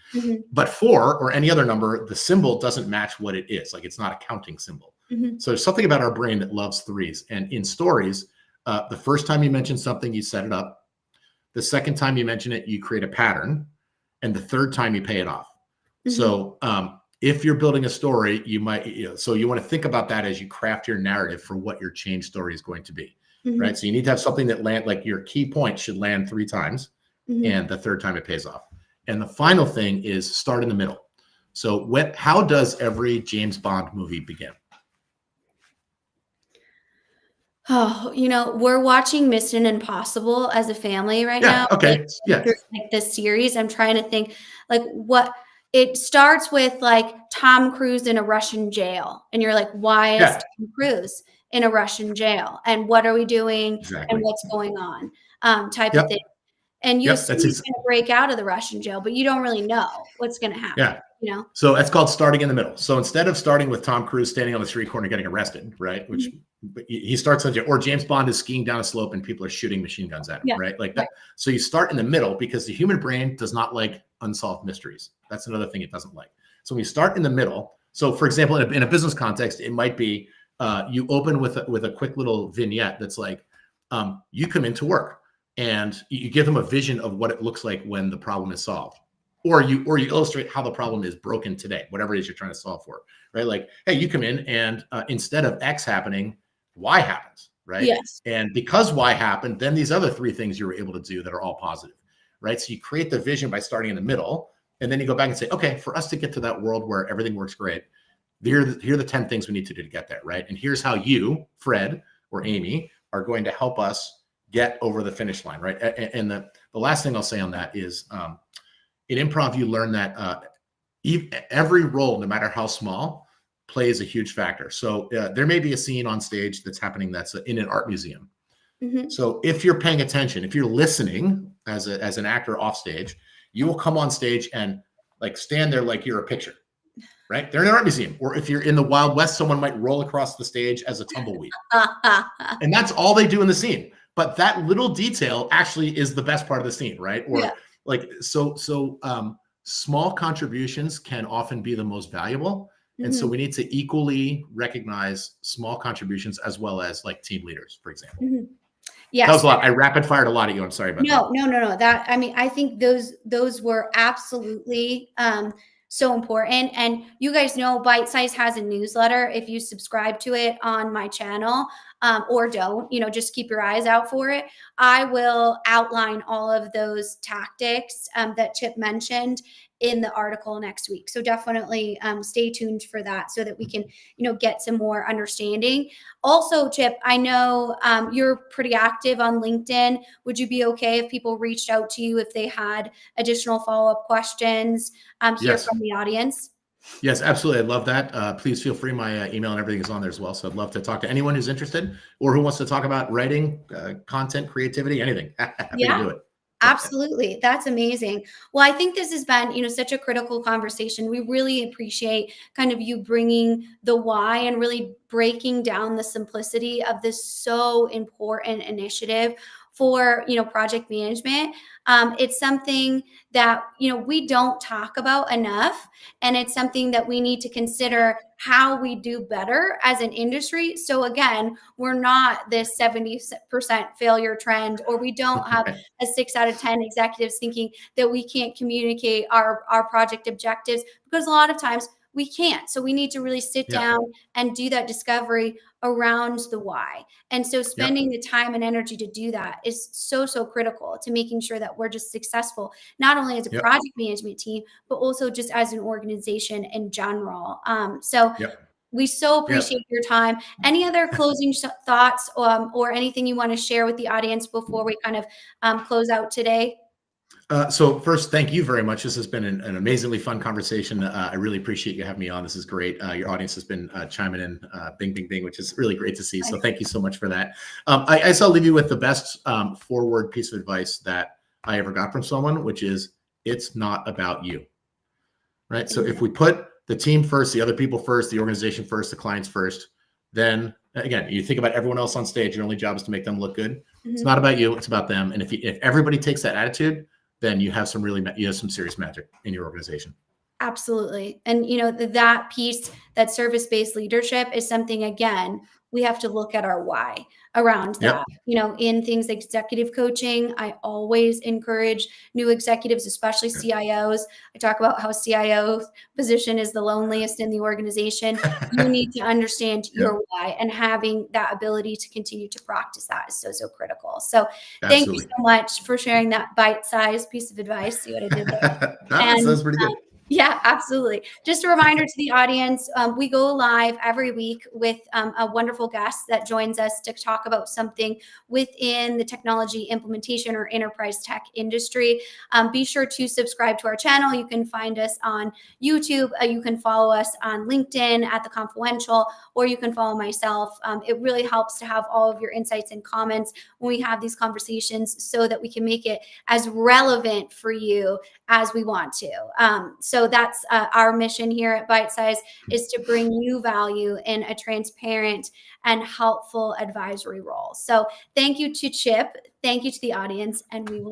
But 4 or any other number, the symbol doesn't match what it is. Like it's not a counting symbol. So there's something about our brain that loves threes. And in stories, the first time you mention something, you set it up. The second time you mention it, you create a pattern. And the third time you pay it off. So if you're building a story, you might, so you want to think about that as you craft your narrative for what your change story is going to be, right? So you need to have something that like your key point should land 3 times, and the third time it pays off. And the final thing is start in the middle. So how does every James Bond movie begin? Oh, we're watching Mission Impossible as a family right now. Okay. Yeah. Like this series, I'm trying to think like what it starts with, like Tom Cruise in a Russian jail. And you're like, why is Tom Cruise in a Russian jail? And what are we doing? And what's going on? Type of thing. And you assume he's going to break out of the Russian jail, but you don't really know what's going to happen. So that's called starting in the middle. So instead of starting with Tom Cruise standing on the street corner getting arrested, right? Which he starts on, or James Bond is skiing down a slope and people are shooting machine guns at him, right? Like that. So you start in the middle because the human brain does not like unsolved mysteries. That's another thing it doesn't like. So when you start in the middle, so for example, in a business context, it might be you open with a quick little vignette that's like, you come into work and you give them a vision of what it looks like when the problem is solved. Or you illustrate how the problem is broken today, whatever it is you're trying to solve for, right? Like, hey, you come in and instead of X happening, Y happens, right? Yes. And because Y happened, then these other 3 things you were able to do that are all positive, right? So you create the vision by starting in the middle, and then you go back and say, okay, for us to get to that world where everything works great, here are the 10 things we need to do to get there, right? And here's how you, Fred or Amy, are going to help us get over the finish line, right? And the last thing I'll say on that is, in improv, you learn that every role, no matter how small, plays a huge factor. So there may be a scene on stage that's happening that's in an art museum. So if you're paying attention, if you're listening as an actor off stage, you will come on stage and like stand there like you're a picture, right? They're in an art museum. Or if you're in the Wild West, someone might roll across the stage as a tumbleweed. And that's all they do in the scene. But that little detail actually is the best part of the scene, right? Or like, so small contributions can often be the most valuable. And so we need to equally recognize small contributions as well as like team leaders, for example. Yes. That was a lot. I rapid fired a lot at you. I'm sorry about that. No. I think those were absolutely so important. And you guys know Bite Size has a newsletter. If you subscribe to it on my channel, or don't, just keep your eyes out for it. I will outline all of those tactics that Chip mentioned in the article next week. So definitely stay tuned for that so that we can, get some more understanding. Also, Chip, I know you're pretty active on LinkedIn. Would you be okay if people reached out to you if they had additional follow-up questions here from the audience? Yes, absolutely. I'd love that. Please feel free. My email and everything is on there as well. So I'd love to talk to anyone who's interested or who wants to talk about writing, content, creativity, anything. Happy to do it. Absolutely. That's amazing. Well, I think this has been, such a critical conversation. We really appreciate kind of you bringing the why and really breaking down the simplicity of this so important initiative for, project management. It's something that, we don't talk about enough. And it's something that we need to consider how we do better as an industry. So again, we're not this 70% failure trend, or we don't have a 6 out of 10 executives thinking that we can't communicate our project objectives, because a lot of times we can't. So we need to really sit down and do that discovery around the why. And so Yep. spending the time and energy to do that is so, so critical to making sure that we're just successful, not only as a Yep. project management team, but also just as an organization in general. So Yep. we so Yep. appreciate your time. Any other closing thoughts, or anything you want to share with the audience before we kind of close out today? So first, thank you very much. This has been an amazingly fun conversation. I really appreciate you having me on. This is great. Your audience has been chiming in, bing, bing, bing, which is really great to see. So thank you so much for that. I guess I'll leave you with the best forward piece of advice that I ever got from someone, which is it's not about you, right? So if we put the team first, the other people first, the organization first, the clients first, then again, you think about everyone else on stage, your only job is to make them look good. It's not about you, it's about them. And if everybody takes that attitude, then you have some serious magic in your organization. Absolutely. And that piece, that service-based leadership is something, again, we have to look at our why around that. Yep. In things like executive coaching, I always encourage new executives, especially CIOs. I talk about how CIO position is the loneliest in the organization. You need to understand Yep. your why, and having that ability to continue to practice that is so, so critical. So thank you Absolutely. so much for sharing that bite-sized piece of advice. See what I did there? That And sounds pretty good. yeah, absolutely. Just a reminder to the audience, we go live every week with a wonderful guest that joins us to talk about something within the technology implementation or enterprise tech industry. Be sure to subscribe to our channel. You can find us on YouTube. You can follow us on LinkedIn at The Confluential, or you can follow myself. It really helps to have all of your insights and comments when we have these conversations, so that we can make it as relevant for you as we want to. So that's our mission here at Bite Size, is to bring you value in a transparent and helpful advisory role. So thank you to Chip. Thank you to the audience, and we will